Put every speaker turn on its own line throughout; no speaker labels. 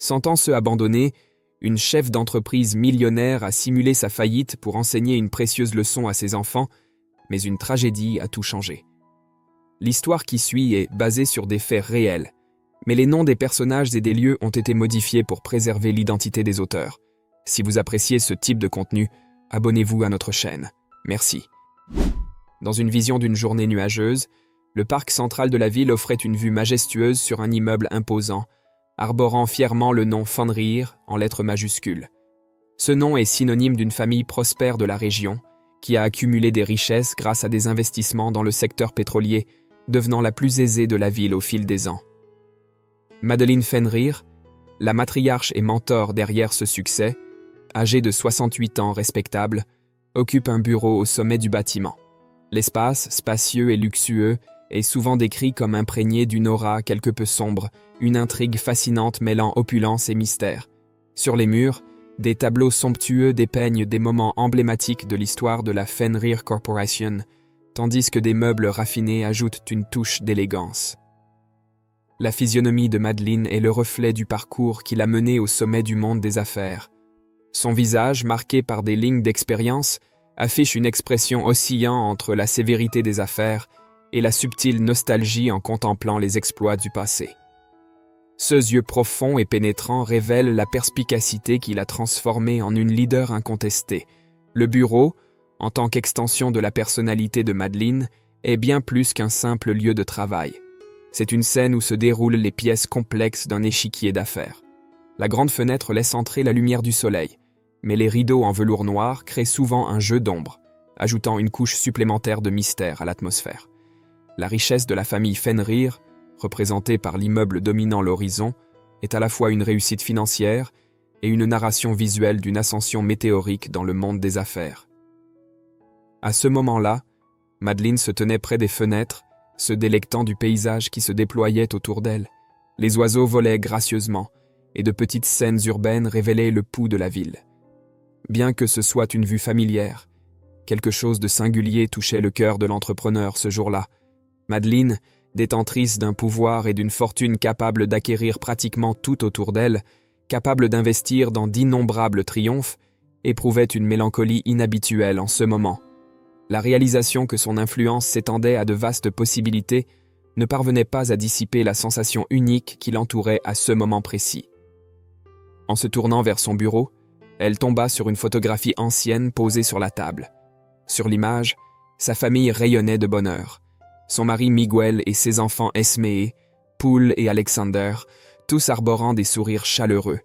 Sentant se abandonner, une chef d'entreprise millionnaire a simulé sa faillite pour enseigner une précieuse leçon à ses enfants, mais une tragédie a tout changé. L'histoire qui suit est basée sur des faits réels, mais les noms des personnages et des lieux ont été modifiés pour préserver l'identité des auteurs. Si vous appréciez ce type de contenu, abonnez-vous à notre chaîne. Merci. Dans une vision d'une journée nuageuse, le parc central de la ville offrait une vue majestueuse sur un immeuble imposant, arborant fièrement le nom Fenrir en lettres majuscules. Ce nom est synonyme d'une famille prospère de la région, qui a accumulé des richesses grâce à des investissements dans le secteur pétrolier, devenant la plus aisée de la ville au fil des ans. Madeleine Fenrir, la matriarche et mentor derrière ce succès, âgée de 68 ans respectable, occupe un bureau au sommet du bâtiment. L'espace, spacieux et luxueux, est souvent décrit comme imprégné d'une aura quelque peu sombre, une intrigue fascinante mêlant opulence et mystère. Sur les murs, des tableaux somptueux dépeignent des moments emblématiques de l'histoire de la Fenrir Corporation, tandis que des meubles raffinés ajoutent une touche d'élégance. La physionomie de Madeleine est le reflet du parcours qui l'a menée au sommet du monde des affaires. Son visage, marqué par des lignes d'expérience, affiche une expression oscillant entre la sévérité des affaires et la subtile nostalgie en contemplant les exploits du passé. Ses yeux profonds et pénétrants révèlent la perspicacité qui l'a transformée en une leader incontestée. Le bureau, en tant qu'extension de la personnalité de Madeleine, est bien plus qu'un simple lieu de travail. C'est une scène où se déroulent les pièces complexes d'un échiquier d'affaires. La grande fenêtre laisse entrer la lumière du soleil, mais les rideaux en velours noir créent souvent un jeu d'ombre, ajoutant une couche supplémentaire de mystère à l'atmosphère. La richesse de la famille Fenrir, représentée par l'immeuble dominant l'horizon, est à la fois une réussite financière et une narration visuelle d'une ascension météorique dans le monde des affaires. À ce moment-là, Madeleine se tenait près des fenêtres, se délectant du paysage qui se déployait autour d'elle. Les oiseaux volaient gracieusement, et de petites scènes urbaines révélaient le pouls de la ville. Bien que ce soit une vue familière, quelque chose de singulier touchait le cœur de l'entrepreneur ce jour-là. Madeleine, détentrice d'un pouvoir et d'une fortune capable d'acquérir pratiquement tout autour d'elle, capable d'investir dans d'innombrables triomphes, éprouvait une mélancolie inhabituelle en ce moment. La réalisation que son influence s'étendait à de vastes possibilités ne parvenait pas à dissiper la sensation unique qui l'entourait à ce moment précis. En se tournant vers son bureau, elle tomba sur une photographie ancienne posée sur la table. Sur l'image, sa famille rayonnait de bonheur. Son mari Miguel et ses enfants Esmée, Poul et Alexander, tous arborant des sourires chaleureux.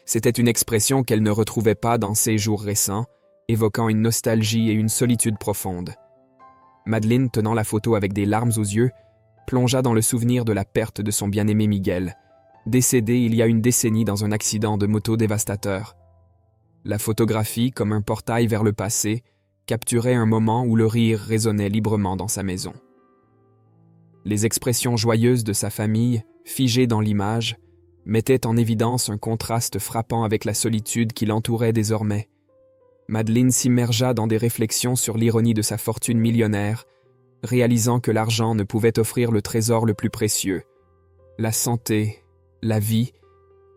C'était une expression qu'elle ne retrouvait pas dans ses jours récents, évoquant une nostalgie et une solitude profonde. Madeleine, tenant la photo avec des larmes aux yeux, plongea dans le souvenir de la perte de son bien-aimé Miguel, décédé il y a une décennie dans un accident de moto dévastateur. La photographie, comme un portail vers le passé, capturait un moment où le rire résonnait librement dans sa maison. Les expressions joyeuses de sa famille, figées dans l'image, mettaient en évidence un contraste frappant avec la solitude qui l'entourait désormais. Madeleine s'immergea dans des réflexions sur l'ironie de sa fortune millionnaire, réalisant que l'argent ne pouvait offrir le trésor le plus précieux, la santé, la vie,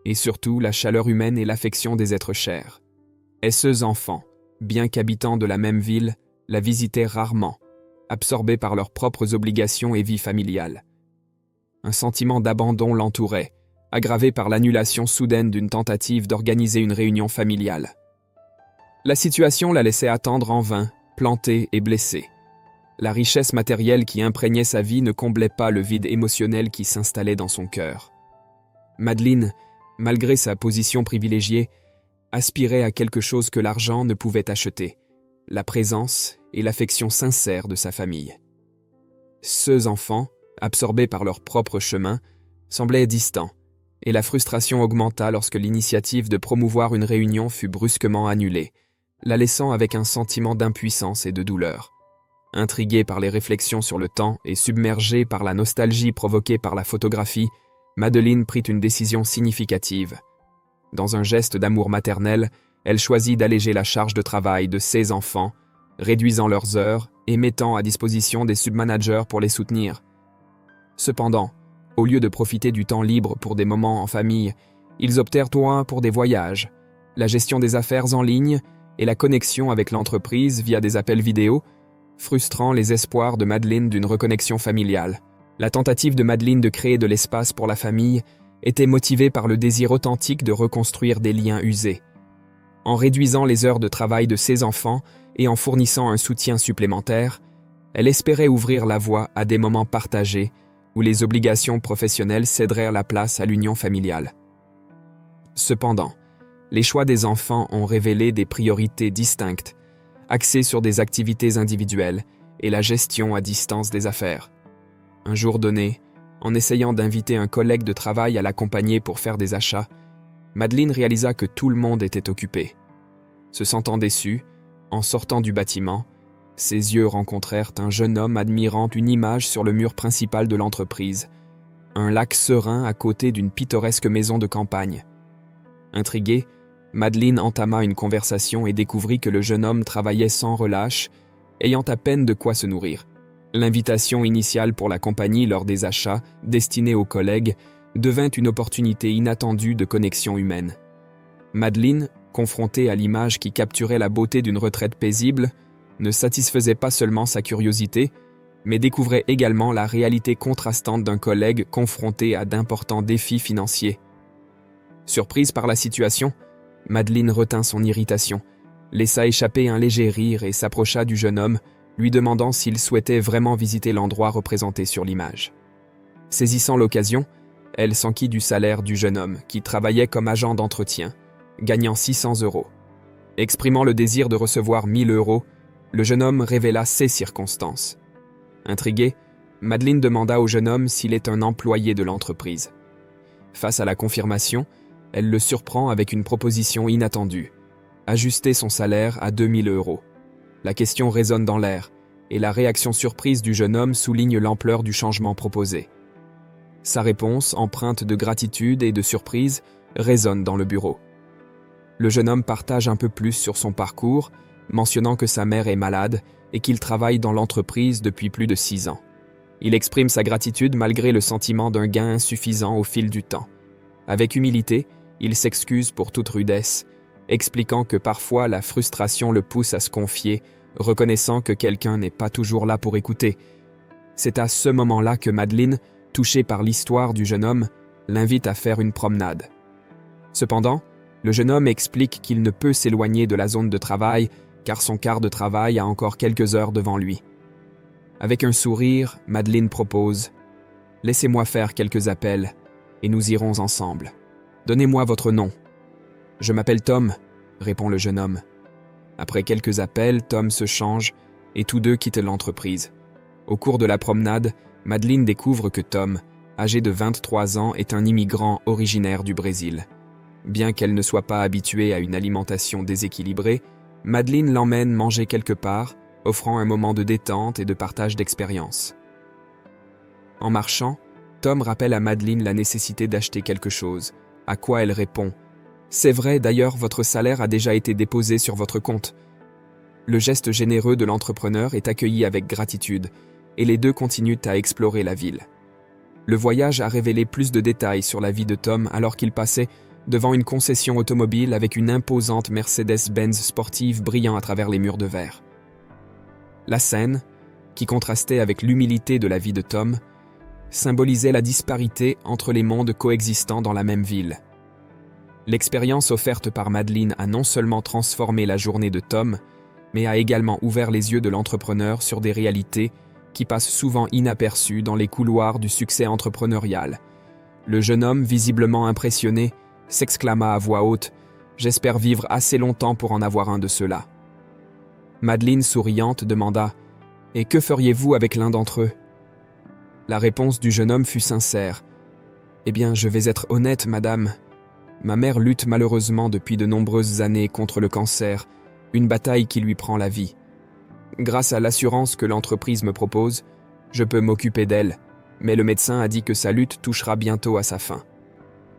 et surtout la chaleur humaine et l'affection des êtres chers. Et ces enfants, bien qu'habitants de la même ville, la visitaient rarement, absorbés par leurs propres obligations et vie familiale. Un sentiment d'abandon l'entourait, aggravé par l'annulation soudaine d'une tentative d'organiser une réunion familiale. La situation la laissait attendre en vain, plantée et blessée. La richesse matérielle qui imprégnait sa vie ne comblait pas le vide émotionnel qui s'installait dans son cœur. Madeleine, malgré sa position privilégiée, aspirait à quelque chose que l'argent ne pouvait acheter, la présence et l'affection sincère de sa famille. Ces enfants, absorbés par leur propre chemin, semblaient distants, et la frustration augmenta lorsque l'initiative de promouvoir une réunion fut brusquement annulée, la laissant avec un sentiment d'impuissance et de douleur. Intriguée par les réflexions sur le temps et submergée par la nostalgie provoquée par la photographie, Madeleine prit une décision significative. Dans un geste d'amour maternel, elle choisit d'alléger la charge de travail de ses enfants, réduisant leurs heures et mettant à disposition des submanagers pour les soutenir. Cependant, au lieu de profiter du temps libre pour des moments en famille, Ils optèrent au un pour des voyages, la gestion des affaires en ligne et la connexion avec l'entreprise via des appels vidéo, frustrant les espoirs de Madeleine d'une reconnexion familiale. La tentative de Madeleine de créer de l'espace pour la famille était motivée par le désir authentique de reconstruire des liens usés. En réduisant les heures de travail de ses enfants et en fournissant un soutien supplémentaire, elle espérait ouvrir la voie à des moments partagés où les obligations professionnelles cédèrent la place à l'union familiale. Cependant, les choix des enfants ont révélé des priorités distinctes, axées sur des activités individuelles et la gestion à distance des affaires. Un jour donné, en essayant d'inviter un collègue de travail à l'accompagner pour faire des achats, Madeleine réalisa que tout le monde était occupé. Se sentant déçue, en sortant du bâtiment, ses yeux rencontrèrent un jeune homme admirant une image sur le mur principal de l'entreprise, un lac serein à côté d'une pittoresque maison de campagne. Intriguée, Madeleine entama une conversation et découvrit que le jeune homme travaillait sans relâche, ayant à peine de quoi se nourrir. L'invitation initiale pour la compagnie lors des achats, destinée aux collègues, devint une opportunité inattendue de connexion humaine. Madeleine, confrontée à l'image qui capturait la beauté d'une retraite paisible, ne satisfaisait pas seulement sa curiosité, mais découvrait également la réalité contrastante d'un collègue confronté à d'importants défis financiers. Surprise par la situation, Madeleine retint son irritation, laissa échapper un léger rire et s'approcha du jeune homme, lui demandant s'il souhaitait vraiment visiter l'endroit représenté sur l'image. Saisissant l'occasion, elle s'enquit du salaire du jeune homme, qui travaillait comme agent d'entretien, gagnant 600 €. Exprimant le désir de recevoir 1000 €, le jeune homme révéla ses circonstances. Intriguée, Madeleine demanda au jeune homme s'il est un employé de l'entreprise. Face à la confirmation, elle le surprend avec une proposition inattendue, ajuster son salaire à 2000 €. La question résonne dans l'air, et la réaction surprise du jeune homme souligne l'ampleur du changement proposé. Sa réponse, empreinte de gratitude et de surprise, résonne dans le bureau. Le jeune homme partage un peu plus sur son parcours, mentionnant que sa mère est malade et qu'il travaille dans l'entreprise depuis plus de 6 ans. Il exprime sa gratitude malgré le sentiment d'un gain insuffisant au fil du temps. Avec humilité, il s'excuse pour toute rudesse, expliquant que parfois la frustration le pousse à se confier, reconnaissant que quelqu'un n'est pas toujours là pour écouter. C'est à ce moment-là que Madeleine, touchée par l'histoire du jeune homme, l'invite à faire une promenade. Cependant, le jeune homme explique qu'il ne peut s'éloigner de la zone de travail car son quart de travail a encore quelques heures devant lui. Avec un sourire, Madeleine propose « Laissez-moi faire quelques appels et nous irons ensemble. Donnez-moi votre nom. » « Je m'appelle Tom, » répond le jeune homme. Après quelques appels, Tom se change et tous deux quittent l'entreprise. Au cours de la promenade, Madeleine découvre que Tom, âgé de 23 ans, est un immigrant originaire du Brésil. Bien qu'elle ne soit pas habituée à une alimentation déséquilibrée, Madeleine l'emmène manger quelque part, offrant un moment de détente et de partage d'expériences. En marchant, Tom rappelle à Madeleine la nécessité d'acheter quelque chose, à quoi elle répond « C'est vrai, d'ailleurs, votre salaire a déjà été déposé sur votre compte. » Le geste généreux de l'entrepreneur est accueilli avec gratitude, et les deux continuent à explorer la ville. Le voyage a révélé plus de détails sur la vie de Tom alors qu'il passait devant une concession automobile avec une imposante Mercedes-Benz sportive brillant à travers les murs de verre. La scène, qui contrastait avec l'humilité de la vie de Tom, symbolisait la disparité entre les mondes coexistant dans la même ville. L'expérience offerte par Madeleine a non seulement transformé la journée de Tom, mais a également ouvert les yeux de l'entrepreneur sur des réalités qui passent souvent inaperçues dans les couloirs du succès entrepreneurial. Le jeune homme, visiblement impressionné, s'exclama à voix haute « J'espère vivre assez longtemps pour en avoir un de ceux-là. » Madeleine, souriante, demanda « Et que feriez-vous avec l'un d'entre eux ?» La réponse du jeune homme fut sincère. « Eh bien, je vais être honnête, madame. Ma mère lutte malheureusement depuis de nombreuses années contre le cancer, une bataille qui lui prend la vie. Grâce à l'assurance que l'entreprise me propose, je peux m'occuper d'elle, mais le médecin a dit que sa lutte touchera bientôt à sa fin.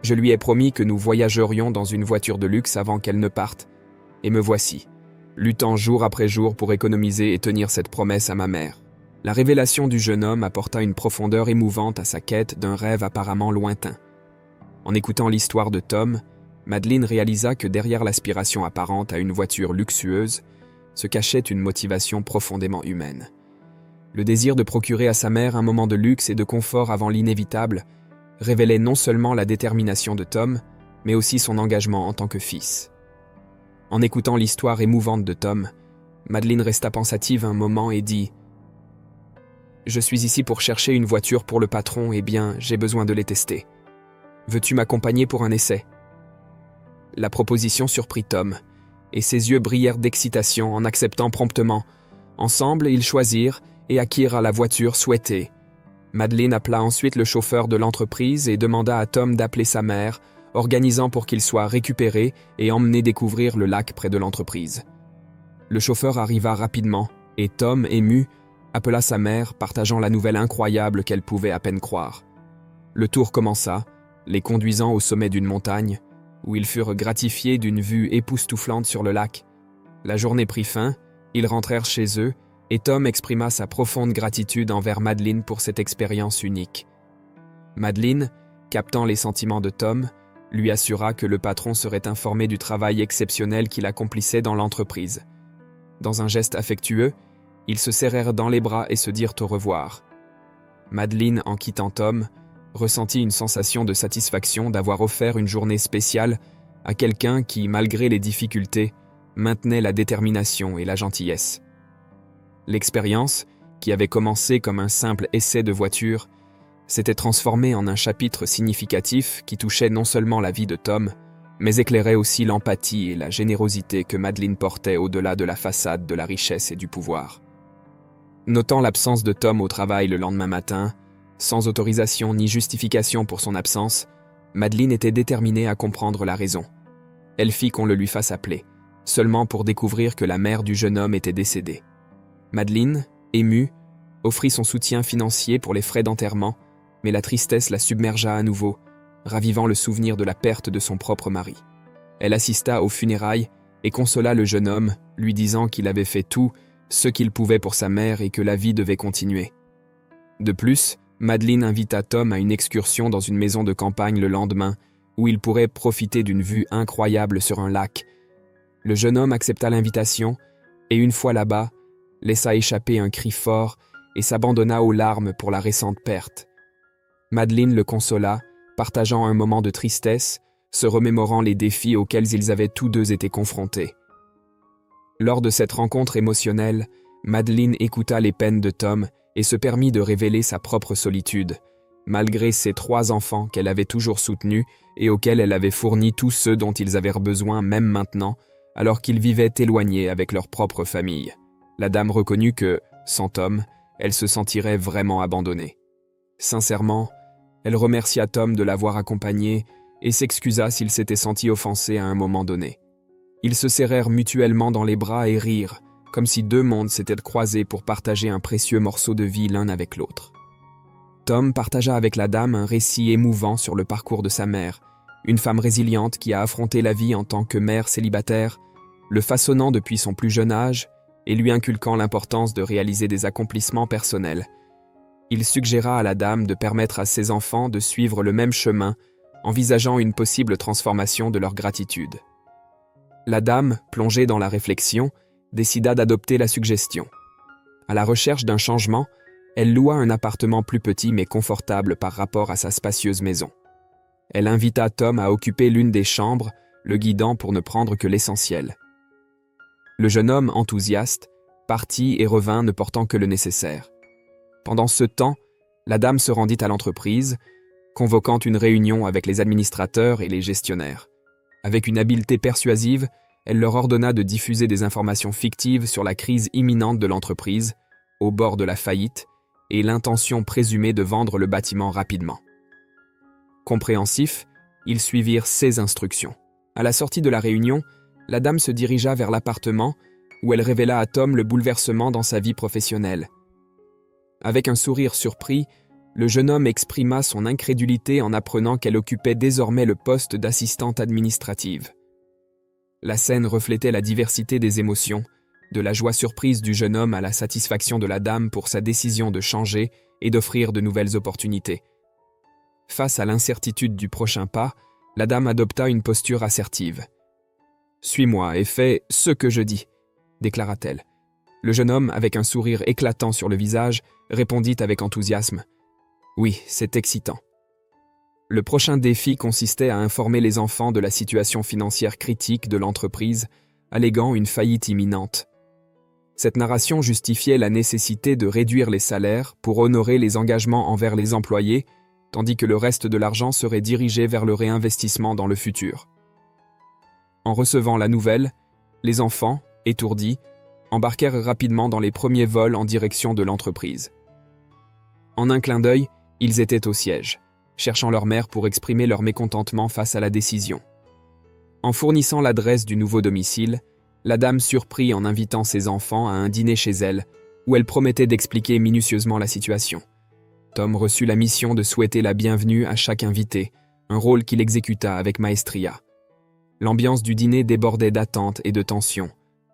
Je lui ai promis que nous voyagerions dans une voiture de luxe avant qu'elle ne parte, et me voici, luttant jour après jour pour économiser et tenir cette promesse à ma mère. » La révélation du jeune homme apporta une profondeur émouvante à sa quête d'un rêve apparemment lointain. En écoutant l'histoire de Tom, Madeleine réalisa que derrière l'aspiration apparente à une voiture luxueuse se cachait une motivation profondément humaine. Le désir de procurer à sa mère un moment de luxe et de confort avant l'inévitable révélait non seulement la détermination de Tom, mais aussi son engagement en tant que fils. En écoutant l'histoire émouvante de Tom, Madeleine resta pensative un moment et dit « Je suis ici pour chercher une voiture pour le patron, et bien, j'ai besoin de les tester. Veux-tu m'accompagner pour un essai ?» La proposition surprit Tom, et ses yeux brillèrent d'excitation en acceptant promptement. Ensemble, ils choisirent et acquirent la voiture souhaitée. Madeleine appela ensuite le chauffeur de l'entreprise et demanda à Tom d'appeler sa mère, organisant pour qu'il soit récupéré et emmené découvrir le lac près de l'entreprise. Le chauffeur arriva rapidement, et Tom, ému, appela sa mère, partageant la nouvelle incroyable qu'elle pouvait à peine croire. Le tour commença, les conduisant au sommet d'une montagne, où ils furent gratifiés d'une vue époustouflante sur le lac. La journée prit fin, ils rentrèrent chez eux, et Tom exprima sa profonde gratitude envers Madeleine pour cette expérience unique. Madeleine, captant les sentiments de Tom, lui assura que le patron serait informé du travail exceptionnel qu'il accomplissait dans l'entreprise. Dans un geste affectueux, ils se serrèrent dans les bras et se dirent au revoir. Madeleine, en quittant Tom, ressentit une sensation de satisfaction d'avoir offert une journée spéciale à quelqu'un qui, malgré les difficultés, maintenait la détermination et la gentillesse. L'expérience, qui avait commencé comme un simple essai de voiture, s'était transformée en un chapitre significatif qui touchait non seulement la vie de Tom, mais éclairait aussi l'empathie et la générosité que Madeleine portait au-delà de la façade de la richesse et du pouvoir. Notant l'absence de Tom au travail le lendemain matin, sans autorisation ni justification pour son absence, Madeleine était déterminée à comprendre la raison. Elle fit qu'on le lui fasse appeler, seulement pour découvrir que la mère du jeune homme était décédée. Madeleine, émue, offrit son soutien financier pour les frais d'enterrement, mais la tristesse la submergea à nouveau, ravivant le souvenir de la perte de son propre mari. Elle assista aux funérailles et consola le jeune homme, lui disant qu'il avait fait tout ce qu'il pouvait pour sa mère et que la vie devait continuer. De plus, Madeleine invita Tom à une excursion dans une maison de campagne le lendemain, où il pourrait profiter d'une vue incroyable sur un lac. Le jeune homme accepta l'invitation, et une fois là-bas, laissa échapper un cri fort et s'abandonna aux larmes pour la récente perte. Madeleine le consola, partageant un moment de tristesse, se remémorant les défis auxquels ils avaient tous deux été confrontés. Lors de cette rencontre émotionnelle, Madeleine écouta les peines de Tom et se permit de révéler sa propre solitude, malgré ses 3 enfants qu'elle avait toujours soutenus et auxquels elle avait fourni tous ceux dont ils avaient besoin même maintenant, alors qu'ils vivaient éloignés avec leur propre famille. La dame reconnut que, sans Tom, elle se sentirait vraiment abandonnée. Sincèrement, elle remercia Tom de l'avoir accompagnée et s'excusa s'il s'était senti offensé à un moment donné. Ils se serrèrent mutuellement dans les bras et rirent, comme si 2 mondes s'étaient croisés pour partager un précieux morceau de vie l'un avec l'autre. Tom partagea avec la dame un récit émouvant sur le parcours de sa mère, une femme résiliente qui a affronté la vie en tant que mère célibataire, le façonnant depuis son plus jeune âge et lui inculquant l'importance de réaliser des accomplissements personnels. Il suggéra à la dame de permettre à ses enfants de suivre le même chemin, envisageant une possible transformation de leur gratitude. La dame, plongée dans la réflexion, décida d'adopter la suggestion. À la recherche d'un changement, elle loua un appartement plus petit mais confortable par rapport à sa spacieuse maison. Elle invita Tom à occuper l'une des chambres, le guidant pour ne prendre que l'essentiel. Le jeune homme, enthousiaste, partit et revint ne portant que le nécessaire. Pendant ce temps, la dame se rendit à l'entreprise, convoquant une réunion avec les administrateurs et les gestionnaires. Avec une habileté persuasive, elle leur ordonna de diffuser des informations fictives sur la crise imminente de l'entreprise, au bord de la faillite, et l'intention présumée de vendre le bâtiment rapidement. Compréhensifs, ils suivirent ces instructions. À la sortie de la réunion, la dame se dirigea vers l'appartement, où elle révéla à Tom le bouleversement dans sa vie professionnelle. Avec un sourire surpris, le jeune homme exprima son incrédulité en apprenant qu'elle occupait désormais le poste d'assistante administrative. La scène reflétait la diversité des émotions, de la joie surprise du jeune homme à la satisfaction de la dame pour sa décision de changer et d'offrir de nouvelles opportunités. Face à l'incertitude du prochain pas, la dame adopta une posture assertive. « Suis-moi et fais ce que je dis », déclara-t-elle. Le jeune homme, avec un sourire éclatant sur le visage, répondit avec enthousiasme. « Oui, c'est excitant. » Le prochain défi consistait à informer les enfants de la situation financière critique de l'entreprise, alléguant une faillite imminente. Cette narration justifiait la nécessité de réduire les salaires pour honorer les engagements envers les employés, tandis que le reste de l'argent serait dirigé vers le réinvestissement dans le futur. En recevant la nouvelle, les enfants, étourdis, embarquèrent rapidement dans les premiers vols en direction de l'entreprise. En un clin d'œil, ils étaient au siège, cherchant leur mère pour exprimer leur mécontentement face à la décision. En fournissant l'adresse du nouveau domicile, la dame surprit en invitant ses enfants à un dîner chez elle, où elle promettait d'expliquer minutieusement la situation. Tom reçut la mission de souhaiter la bienvenue à chaque invité, un rôle qu'il exécuta avec maestria. L'ambiance du dîner débordait d'attente et de tension,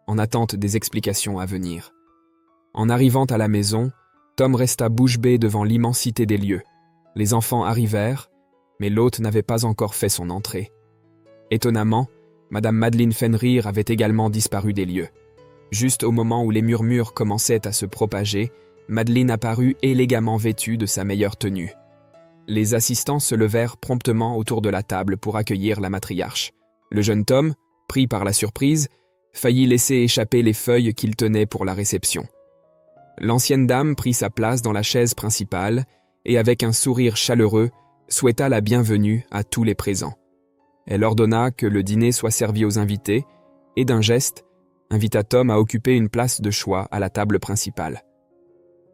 en attente des explications à venir. En arrivant à la maison, Tom resta bouche bée devant l'immensité des lieux. Les enfants arrivèrent, mais l'hôte n'avait pas encore fait son entrée. Étonnamment, Madame Madeleine Fenrir avait également disparu des lieux. Juste au moment où les murmures commençaient à se propager, Madeleine apparut élégamment vêtue de sa meilleure tenue. Les assistants se levèrent promptement autour de la table pour accueillir la matriarche. Le jeune Tom, pris par la surprise, faillit laisser échapper les feuilles qu'il tenait pour la réception. L'ancienne dame prit sa place dans la chaise principale et, avec un sourire chaleureux, souhaita la bienvenue à tous les présents. Elle ordonna que le dîner soit servi aux invités et, d'un geste, invita Tom à occuper une place de choix à la table principale.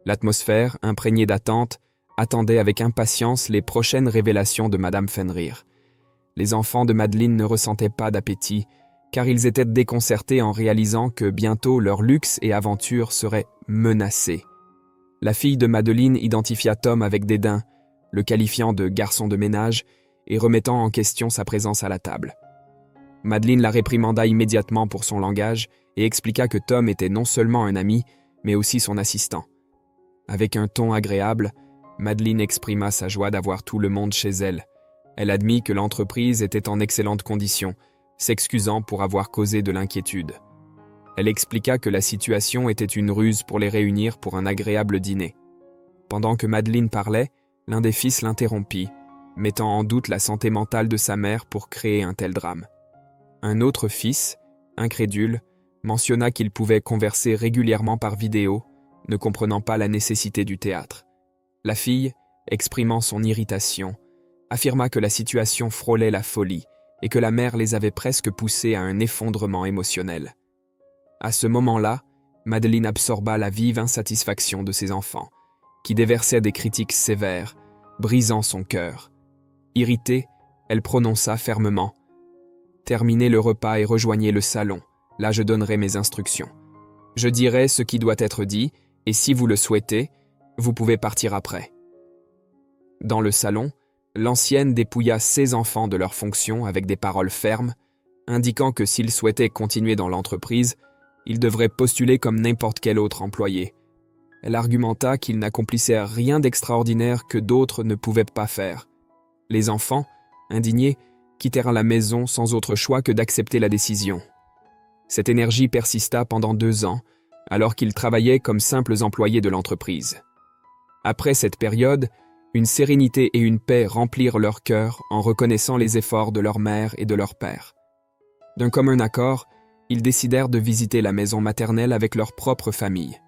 L'atmosphère, imprégnée d'attente, attendait avec impatience les prochaines révélations de Madame Fenrir. Les enfants de Madeleine ne ressentaient pas d'appétit, car ils étaient déconcertés en réalisant que bientôt leur luxe et aventure seraient menacés. La fille de Madeleine identifia Tom avec dédain, le qualifiant de garçon de ménage et remettant en question sa présence à la table. Madeleine la réprimanda immédiatement pour son langage et expliqua que Tom était non seulement un ami, mais aussi son assistant. Avec un ton agréable, Madeleine exprima sa joie d'avoir tout le monde chez elle. Elle admit que l'entreprise était en excellente condition, s'excusant pour avoir causé de l'inquiétude. Elle expliqua que la situation était une ruse pour les réunir pour un agréable dîner. Pendant que Madeleine parlait, l'un des fils l'interrompit, mettant en doute la santé mentale de sa mère pour créer un tel drame. Un autre fils, incrédule, mentionna qu'il pouvait converser régulièrement par vidéo, ne comprenant pas la nécessité du théâtre. La fille, exprimant son irritation, affirma que la situation frôlait la folie et que la mère les avait presque poussés à un effondrement émotionnel. À ce moment-là, Madeleine absorba la vive insatisfaction de ses enfants, qui déversaient des critiques sévères, brisant son cœur. Irritée, elle prononça fermement « Terminez le repas et rejoignez le salon, là je donnerai mes instructions. Je dirai ce qui doit être dit, et si vous le souhaitez, vous pouvez partir après. » Dans le salon, l'ancienne dépouilla ses enfants de leurs fonctions avec des paroles fermes, indiquant que s'ils souhaitaient continuer dans l'entreprise, ils devraient postuler comme n'importe quel autre employé. Elle argumenta qu'ils n'accomplissaient rien d'extraordinaire que d'autres ne pouvaient pas faire. Les enfants, indignés, quittèrent la maison sans autre choix que d'accepter la décision. Cette énergie persista pendant 2 ans, alors qu'ils travaillaient comme simples employés de l'entreprise. Après cette période, une sérénité et une paix remplirent leur cœur en reconnaissant les efforts de leur mère et de leur père. D'un commun accord, ils décidèrent de visiter la maison maternelle avec leur propre famille.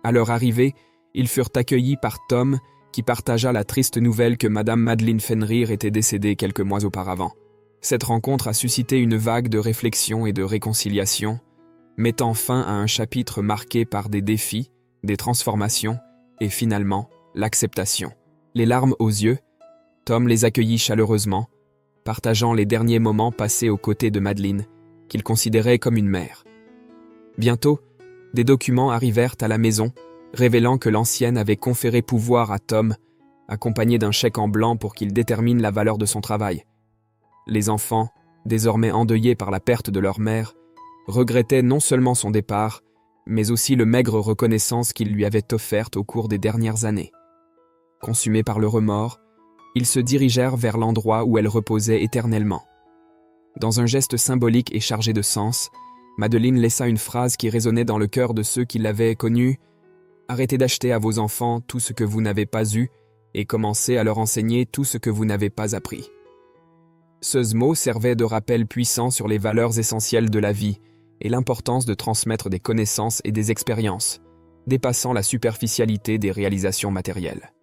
À leur arrivée, ils furent accueillis par Tom, qui partagea la triste nouvelle que Madame Madeleine Fenrir était décédée quelques mois auparavant. Cette rencontre a suscité une vague de réflexion et de réconciliation, mettant fin à un chapitre marqué par des défis, des transformations et finalement l'acceptation. Les larmes aux yeux, Tom les accueillit chaleureusement, partageant les derniers moments passés aux côtés de Madeleine, qu'il considérait comme une mère. Bientôt, des documents arrivèrent à la maison, révélant que l'ancienne avait conféré pouvoir à Tom, accompagné d'un chèque en blanc pour qu'il détermine la valeur de son travail. Les enfants, désormais endeuillés par la perte de leur mère, regrettaient non seulement son départ, mais aussi le maigre reconnaissance qu'il lui avait offerte au cours des dernières années. Consumés par le remords, Ils se dirigèrent vers l'endroit où elle reposait éternellement. Dans un geste symbolique et chargé de sens, Madeleine laissa une phrase qui résonnait dans le cœur de ceux qui l'avaient connue. « Arrêtez d'acheter à vos enfants tout ce que vous n'avez pas eu et commencez à leur enseigner tout ce que vous n'avez pas appris. » Ce mot servait de rappel puissant sur les valeurs essentielles de la vie et l'importance de transmettre des connaissances et des expériences, dépassant la superficialité des réalisations matérielles.